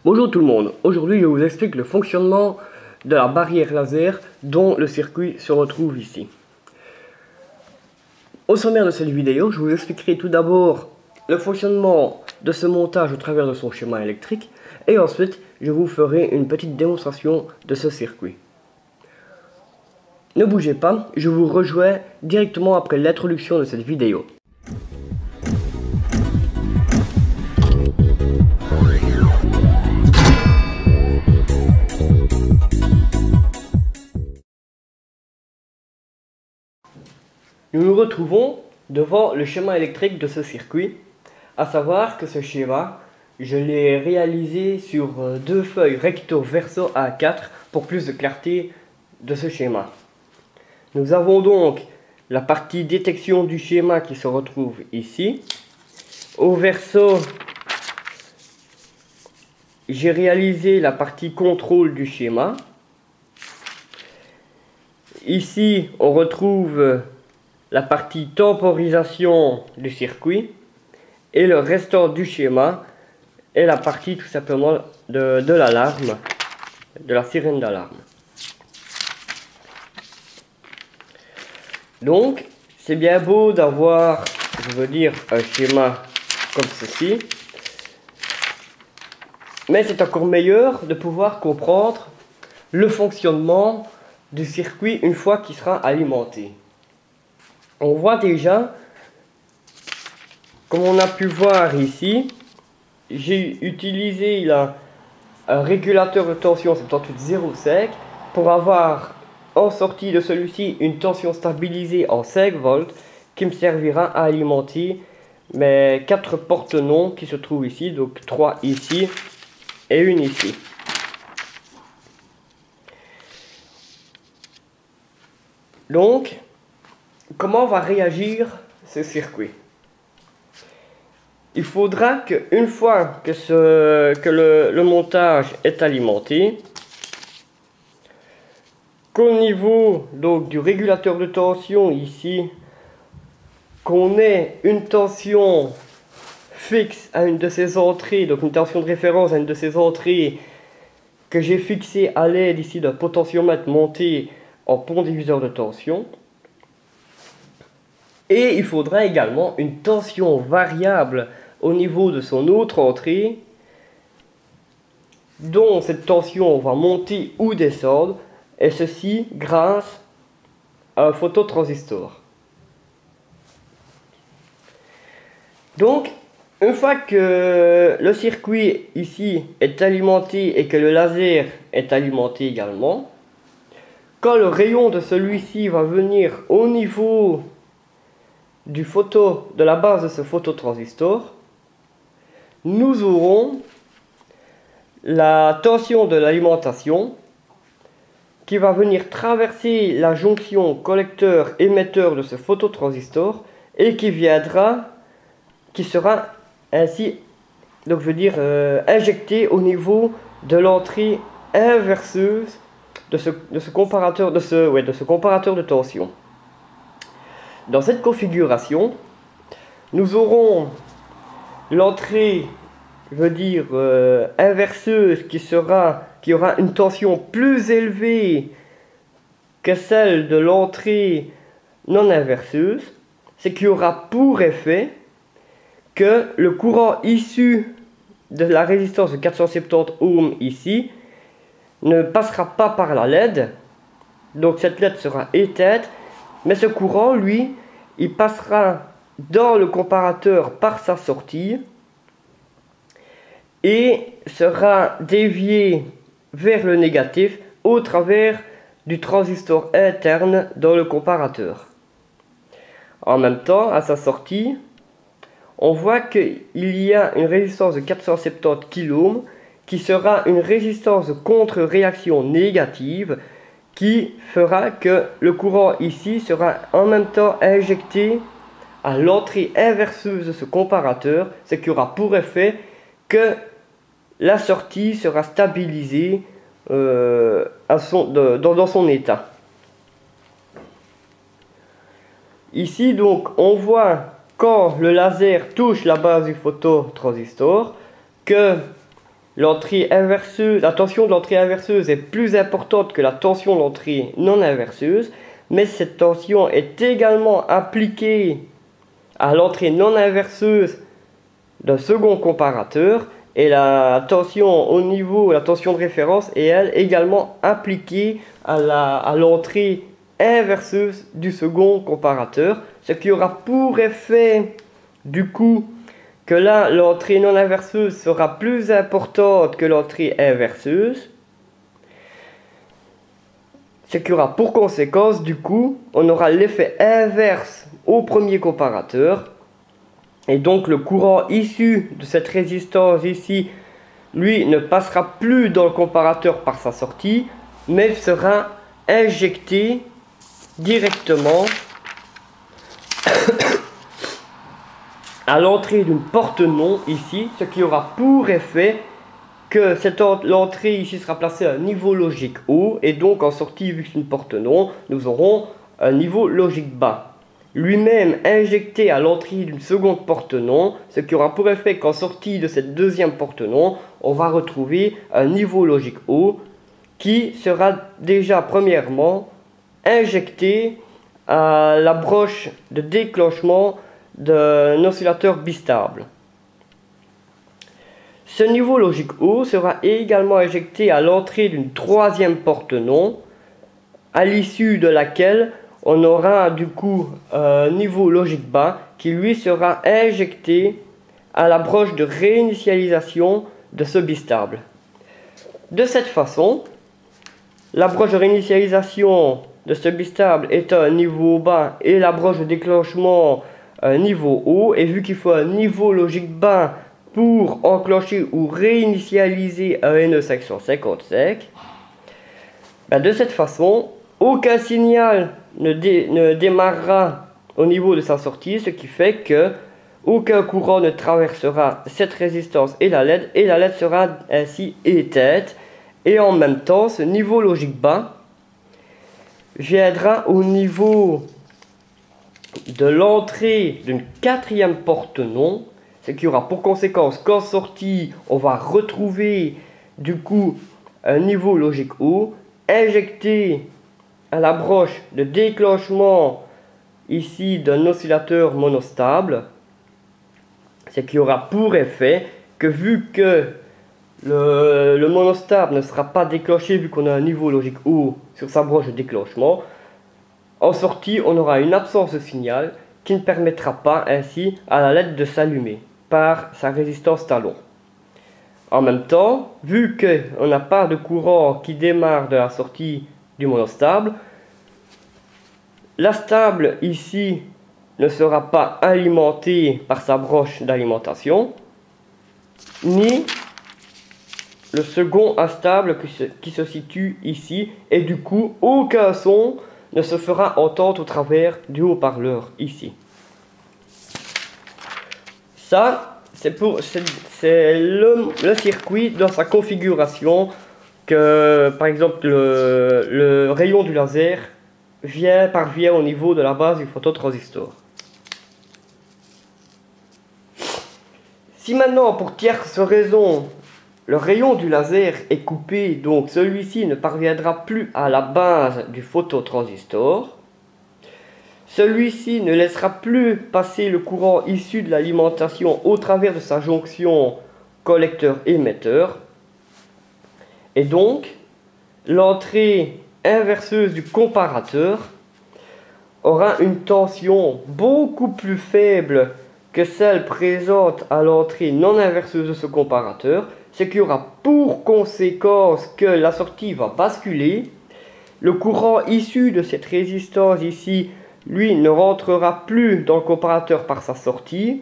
Bonjour tout le monde, aujourd'hui je vous explique le fonctionnement de la barrière laser dont le circuit se retrouve ici. Au sommaire de cette vidéo, je vous expliquerai tout d'abord le fonctionnement de ce montage au travers de son schéma électrique et ensuite je vous ferai une petite démonstration de ce circuit. Ne bougez pas, je vous rejoins directement après l'introduction de cette vidéo. Nous nous retrouvons devant le schéma électrique de ce circuit, à savoir que ce schéma, je l'ai réalisé sur deux feuilles recto verso A4 pour plus de clarté de ce schéma. Nous avons donc la partie détection du schéma qui se retrouve ici. Au verso, j'ai réalisé la partie contrôle du schéma. Ici, on retrouve la partie temporisation du circuit et le restant du schéma est la partie tout simplement de l'alarme, de la sirène d'alarme. Donc c'est bien beau d'avoir, je veux dire, un schéma comme ceci, mais c'est encore meilleur de pouvoir comprendre le fonctionnement du circuit une fois qu'il sera alimenté. On voit déjà, comme on a pu voir ici, j'ai utilisé là un régulateur de tension 78,05 pour avoir en sortie de celui-ci une tension stabilisée en 5 volts qui me servira à alimenter mes 4 portes non qui se trouvent ici, donc 3 ici et une ici. Donc, comment va réagir ce circuit? Il faudra qu'une fois que le montage est alimenté, qu'au niveau donc, du régulateur de tension ici, qu'on ait une tension fixe à une de ces entrées, donc une tension de référence à une de ces entrées que j'ai fixée à l'aide ici d'un potentiomètre monté en pont diviseur de tension. Et il faudra également une tension variable au niveau de son autre entrée, dont cette tension va monter ou descendre, et ceci grâce à un phototransistor. Donc, une fois que le circuit ici est alimenté et que le laser est alimenté également, quand le rayon de celui-ci va venir au niveau de la base de ce phototransistor, nous aurons la tension de l'alimentation qui va venir traverser la jonction collecteur-émetteur de ce phototransistor et qui sera ainsi, donc je veux dire, injecté au niveau de l'entrée inverseuse de ce comparateur de tension. Dans cette configuration, nous aurons l'entrée, je veux dire, inverseuse qui aura une tension plus élevée que celle de l'entrée non inverseuse, ce qui aura pour effet que le courant issu de la résistance de 470 ohms ici ne passera pas par la LED, donc cette LED sera éteinte, mais ce courant, lui, il passera dans le comparateur par sa sortie et sera dévié vers le négatif au travers du transistor interne dans le comparateur. En même temps, à sa sortie, on voit qu'il y a une résistance de 470 kΩ qui sera une résistance de contre-réaction négative qui fera que le courant ici sera en même temps injecté à l'entrée inverseuse de ce comparateur, ce qui aura pour effet que la sortie sera stabilisée dans son état. Ici donc on voit quand le laser touche la base du phototransistor que l'entrée inverseuse, la tension de l'entrée inverseuse est plus importante que la tension de l'entrée non inverseuse, mais cette tension est également appliquée à l'entrée non inverseuse d'un second comparateur, et la tension au niveau, la tension de référence est elle également appliquée à l'entrée inverseuse du second comparateur, ce qui aura pour effet du coup que là l'entrée non inverseuse sera plus importante que l'entrée inverseuse, ce qui aura pour conséquence du coup on aura l'effet inverse au premier comparateur, et donc le courant issu de cette résistance ici, lui, ne passera plus dans le comparateur par sa sortie, mais sera injecté directement à l'entrée d'une porte non ici, ce qui aura pour effet que l'entrée ici sera placée à un niveau logique haut, et donc en sortie, vu que c'est une porte non, nous aurons un niveau logique bas. Lui-même injecté à l'entrée d'une seconde porte non, ce qui aura pour effet qu'en sortie de cette deuxième porte non, on va retrouver un niveau logique haut qui sera déjà premièrement injecté à la broche de déclenchement d'un oscillateur bistable. Ce niveau logique haut sera également injecté à l'entrée d'une troisième porte non, à l'issue de laquelle on aura du coup un niveau logique bas qui lui sera injecté à la broche de réinitialisation de ce bistable. De cette façon, la broche de réinitialisation de ce bistable est à un niveau bas et la broche de déclenchement à un niveau haut, et vu qu'il faut un niveau logique bas pour enclencher ou réinitialiser un NE section 55, de cette façon, aucun signal ne démarrera au niveau de sa sortie, ce qui fait que aucun courant ne traversera cette résistance et la LED sera ainsi éteinte, et en même temps ce niveau logique bas viendra au niveau de l'entrée d'une quatrième porte non, ce qui aura pour conséquence qu'en sortie on va retrouver du coup un niveau logique haut injecté à la broche de déclenchement ici d'un oscillateur monostable, ce qui aura pour effet que vu que le monostable ne sera pas déclenché vu qu'on a un niveau logique haut sur sa broche de déclenchement, en sortie on aura une absence de signal qui ne permettra pas ainsi à la LED de s'allumer par sa résistance talon. En même temps, vu qu'on n'a pas de courant qui démarre de la sortie du monostable, la stable ici ne sera pas alimentée par sa broche d'alimentation, ni le second instable qui se situe ici, et du coup aucun son ne se fera entendre au travers du haut-parleur ici. Ça, c'est le circuit dans sa configuration que, par exemple, le rayon du laser parvient au niveau de la base du phototransistor. Si maintenant, pour tierce raison, le rayon du laser est coupé, donc celui-ci ne parviendra plus à la base du phototransistor, celui-ci ne laissera plus passer le courant issu de l'alimentation au travers de sa jonction collecteur-émetteur, et donc l'entrée inverseuse du comparateur aura une tension beaucoup plus faible que celle présente à l'entrée non inverseuse de ce comparateur, ce qui aura pour conséquence que la sortie va basculer. Le courant issu de cette résistance ici, lui, ne rentrera plus dans le comparateur par sa sortie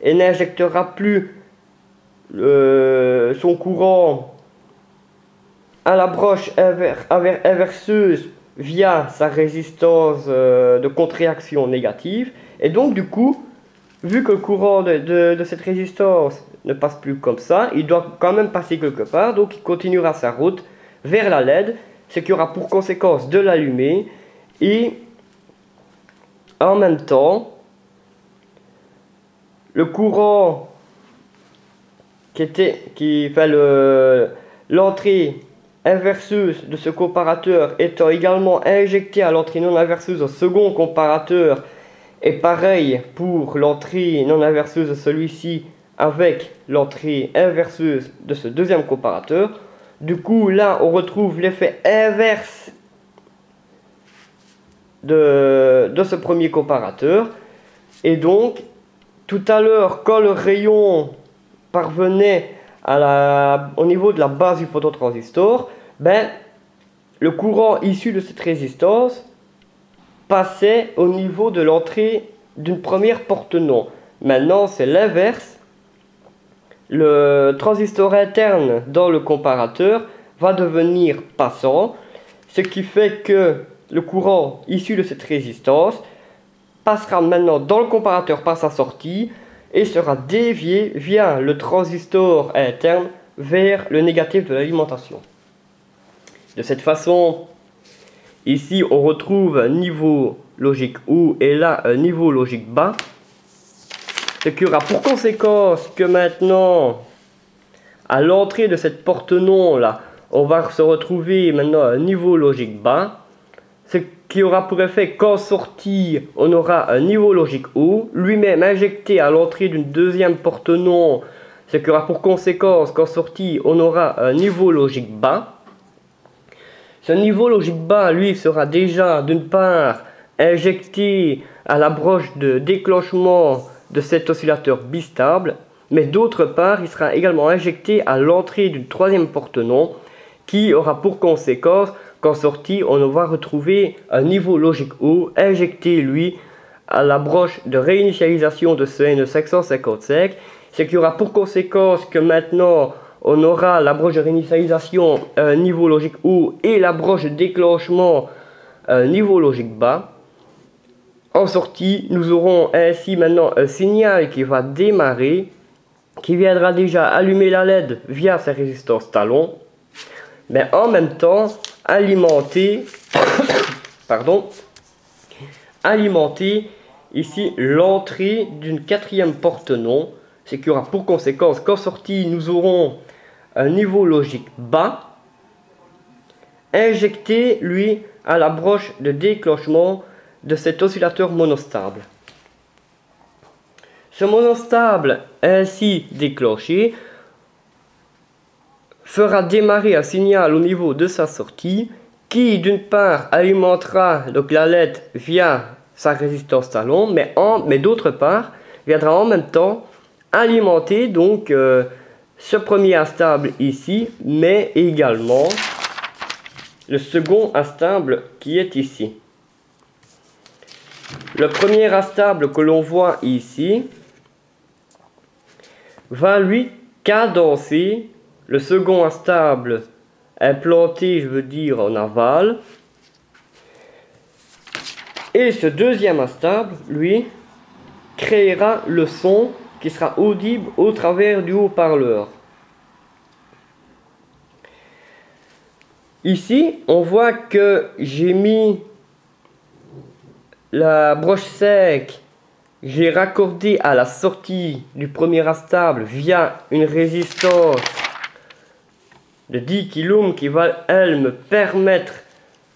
et n'injectera plus son courant à la broche inverseuse via sa résistance de contre-réaction négative. Et donc du coup, vu que le courant de cette résistance ne passe plus comme ça, il doit quand même passer quelque part, donc il continuera sa route vers la LED, ce qui aura pour conséquence de l'allumer, et en même temps, le courant qui fait l'entrée inverseuse de ce comparateur étant également injectée à l'entrée non inverseuse au second comparateur, et pareil pour l'entrée non inverseuse de celui-ci avec l'entrée inverseuse de ce deuxième comparateur. Du coup, là, on retrouve l'effet inverse de ce premier comparateur. Et donc, tout à l'heure, quand le rayon parvenait au niveau de la base du phototransistor, le courant issu de cette résistance passait au niveau de l'entrée d'une première porte non. Maintenant, c'est l'inverse. Le transistor interne dans le comparateur va devenir passant, ce qui fait que le courant issu de cette résistance passera maintenant dans le comparateur par sa sortie et sera dévié via le transistor interne vers le négatif de l'alimentation. De cette façon, ici on retrouve un niveau logique haut et là un niveau logique bas, ce qui aura pour conséquence que maintenant, à l'entrée de cette porte non là, on va se retrouver maintenant à un niveau logique bas, ce qui aura pour effet qu'en sortie, on aura un niveau logique haut, lui-même injecté à l'entrée d'une deuxième porte non, ce qui aura pour conséquence qu'en sortie, on aura un niveau logique bas. Ce niveau logique bas, lui, sera déjà d'une part injecté à la broche de déclenchement de cet oscillateur bistable, mais d'autre part, il sera également injecté à l'entrée d'une troisième porte non, qui aura pour conséquence qu'en sortie, on va retrouver un niveau logique haut injecté, lui, à la broche de réinitialisation de ce N555, ce qui aura pour conséquence que maintenant, on aura la broche de réinitialisation niveau logique haut et la broche de déclenchement niveau logique bas. En sortie, nous aurons ainsi maintenant un signal qui va démarrer, qui viendra déjà allumer la LED via sa résistance talon, mais en même temps alimenter, alimenter ici l'entrée d'une quatrième porte non, ce qui aura pour conséquence qu'en sortie nous aurons un niveau logique bas injecté lui à la broche de déclenchement de cet oscillateur monostable. Ce monostable ainsi déclenché fera démarrer un signal au niveau de sa sortie qui d'une part alimentera donc la LED via sa résistance talon, mais d'autre part viendra en même temps alimenter donc ce premier instable ici, mais également le second instable qui est ici. Le premier instable que l'on voit ici va lui cadencer le second instable implanté, je veux dire, en aval. Et ce deuxième instable, lui, créera le son qui sera audible au travers du haut-parleur. Ici, on voit que j'ai mis la broche sec, j'ai raccordé à la sortie du premier instable via une résistance de 10 kΩ qui va, elle, me permettre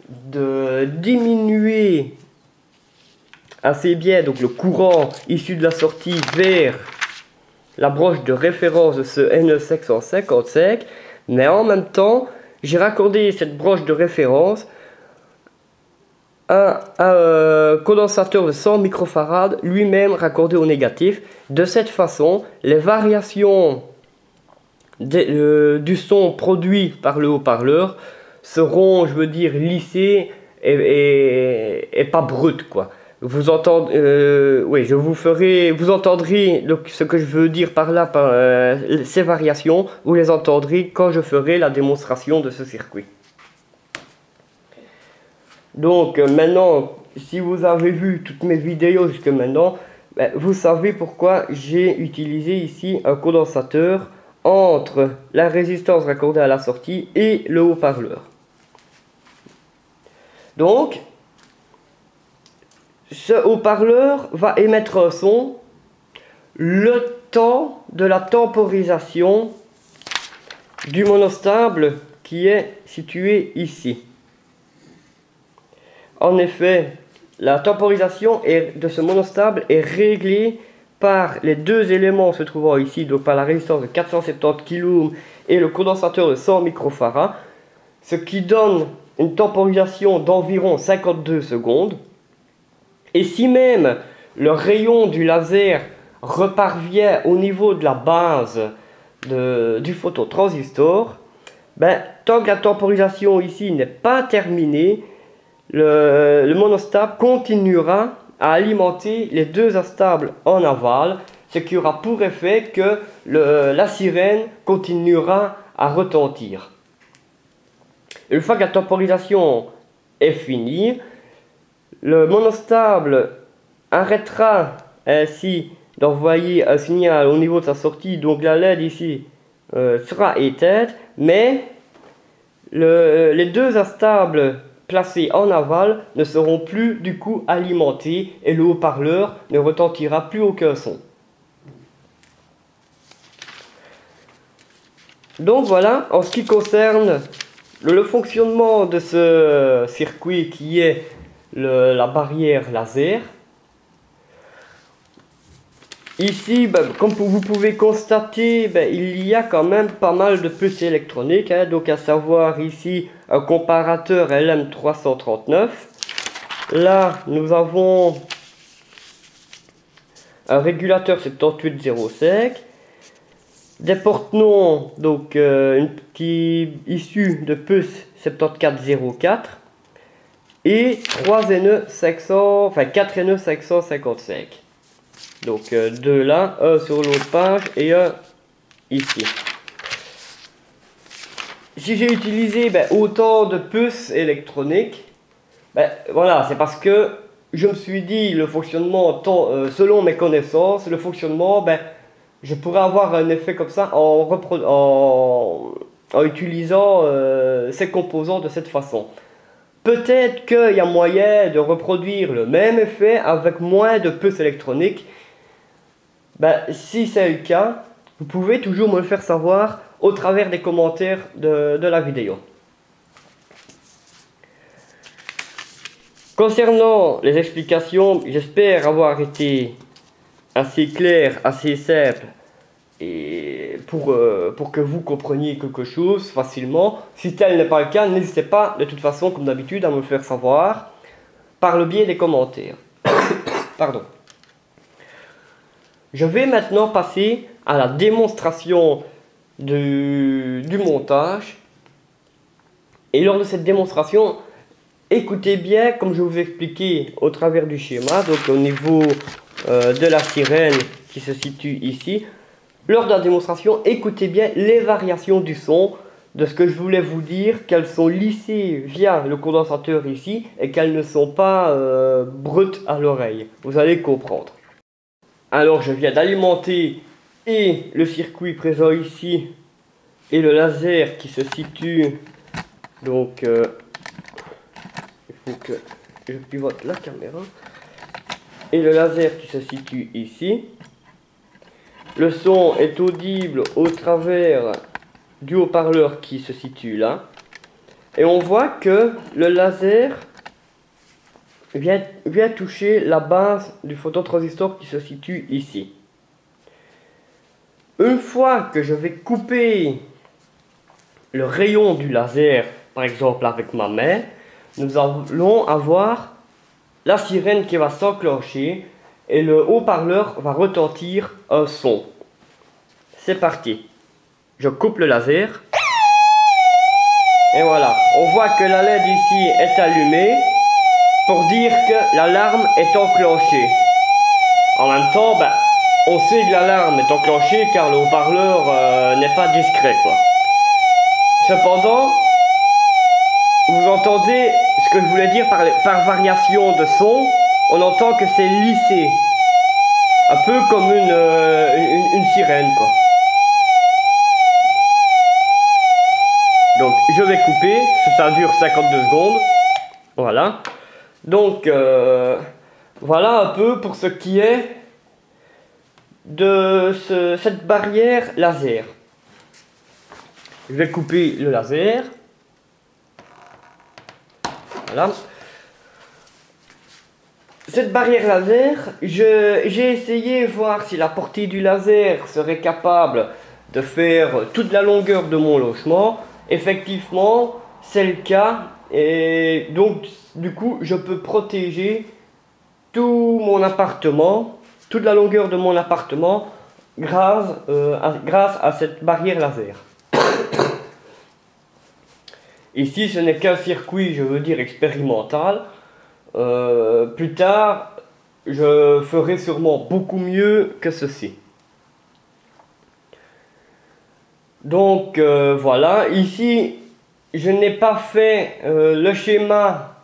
de diminuer assez bien donc le courant issu de la sortie vers la broche de référence de ce N555, mais en même temps, j'ai raccordé cette broche de référence à un condensateur de 100 microfarad, lui-même raccordé au négatif. De cette façon, les variations du son produit par le haut-parleur seront, je veux dire, lissées et pas brutes, quoi. Vous entendez, oui, vous entendrez donc, ce que je veux dire par là, ces variations, vous les entendrez quand je ferai la démonstration de ce circuit. Donc maintenant, si vous avez vu toutes mes vidéos jusque maintenant, vous savez pourquoi j'ai utilisé ici un condensateur entre la résistance raccordée à la sortie et le haut-parleur. Donc, ce haut-parleur va émettre un son le temps de la temporisation du monostable qui est situé ici. En effet, la temporisation de ce monostable est réglée par les deux éléments se trouvant ici, donc par la résistance de 470 kΩ et le condensateur de 100 microfarads, ce qui donne une temporisation d'environ 52 secondes. Et si même le rayon du laser reparvient au niveau de la base du phototransistor, tant que la temporisation ici n'est pas terminée, le monostable continuera à alimenter les deux astables en aval, ce qui aura pour effet que la sirène continuera à retentir. Une fois que la temporisation est finie, le monostable arrêtera ainsi d'envoyer un signal au niveau de sa sortie, donc la LED ici sera éteinte, mais les deux astables placés en aval ne seront plus du coup alimentés et le haut-parleur ne retentira plus aucun son. Donc voilà, en ce qui concerne le fonctionnement de ce circuit qui est la barrière laser. Ici, comme vous pouvez constater, il y a quand même pas mal de puces électroniques, donc à savoir ici un comparateur LM339. Là, nous avons un régulateur 7805, des porte-noms, donc une petite issue de puce 7404 et 4 NE 555. Donc deux là, un sur l'autre page et un ici. Si j'ai utilisé autant de puces électroniques, voilà, c'est parce que je me suis dit le fonctionnement, selon mes connaissances, le fonctionnement, je pourrais avoir un effet comme ça en utilisant ces composants de cette façon. Peut-être qu'il y a moyen de reproduire le même effet avec moins de puces électroniques. Si c'est le cas, vous pouvez toujours me le faire savoir au travers des commentaires de la vidéo. Concernant les explications, j'espère avoir été assez clair, assez simple et pour que vous compreniez quelque chose facilement. Si tel n'est pas le cas, n'hésitez pas de toute façon comme d'habitude à me le faire savoir par le biais des commentaires. Pardon. Je vais maintenant passer à la démonstration du montage. Et lors de cette démonstration, écoutez bien comme je vous ai expliqué au travers du schéma, donc au niveau de la sirène qui se situe ici. Lors de la démonstration, écoutez bien les variations du son de ce que je voulais vous dire, qu'elles sont lissées via le condensateur ici et qu'elles ne sont pas brutes à l'oreille. Vous allez comprendre. Alors je viens d'alimenter et le circuit présent ici et le laser qui se situe, donc il faut que je pivote la caméra, et le laser qui se situe ici. Le son est audible au travers du haut-parleur qui se situe là, et on voit que le laser vient toucher la base du phototransistor qui se situe ici. Une fois que je vais couper le rayon du laser, par exemple avec ma main, nous allons avoir la sirène qui va s'enclencher et le haut-parleur va retentir un son. C'est parti. Je coupe le laser. Et voilà, on voit que la LED ici est allumée pour dire que l'alarme est enclenchée. En même temps, on sait que l'alarme est enclenchée car le haut-parleur n'est pas discret, quoi. Cependant, vous entendez ce que je voulais dire par variation de son. On entend que c'est lissé, un peu comme une sirène, quoi. Donc je vais couper, ça dure 52 secondes. Voilà. Donc voilà un peu pour ce qui est de cette barrière laser. Je vais couper le laser. Voilà. Cette barrière laser, j'ai essayé de voir si la portée du laser serait capable de faire toute la longueur de mon logement. Effectivement, c'est le cas. Et donc, du coup, je peux protéger tout mon appartement, toute la longueur de mon appartement, grâce à cette barrière laser. Ici, ce n'est qu'un circuit, je veux dire, expérimental. Plus tard, je ferai sûrement beaucoup mieux que ceci. Donc, voilà. Ici, je n'ai pas fait le schéma,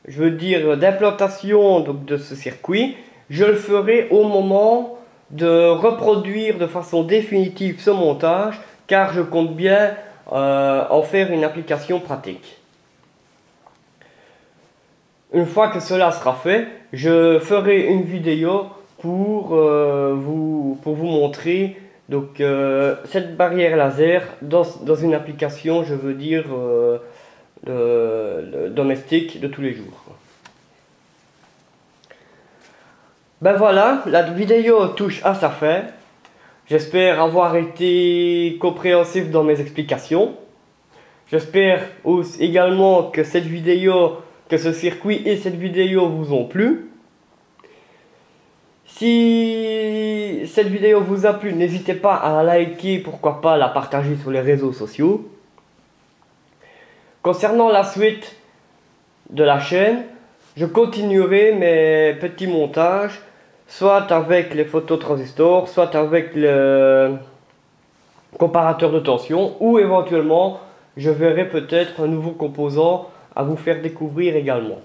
je veux dire, d'implantation de ce circuit. Je le ferai au moment de reproduire de façon définitive ce montage, car je compte bien en faire une application pratique. Une fois que cela sera fait, je ferai une vidéo pour vous montrer donc, cette barrière laser dans une application, je veux dire, domestique de tous les jours. Ben voilà, la vidéo touche à sa fin. J'espère avoir été compréhensif dans mes explications. J'espère également que cette vidéo, que ce circuit et cette vidéo vous ont plu. Si cette vidéo vous a plu, n'hésitez pas à la liker, pourquoi pas la partager sur les réseaux sociaux. Concernant la suite de la chaîne, je continuerai mes petits montages, soit avec les photos transistors, soit avec le comparateur de tension, ou éventuellement je verrai peut-être un nouveau composant à vous faire découvrir également.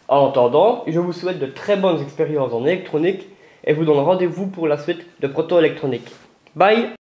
En attendant, je vous souhaite de très bonnes expériences en électronique et vous donne rendez-vous pour la suite de Proto Électronique. Bye!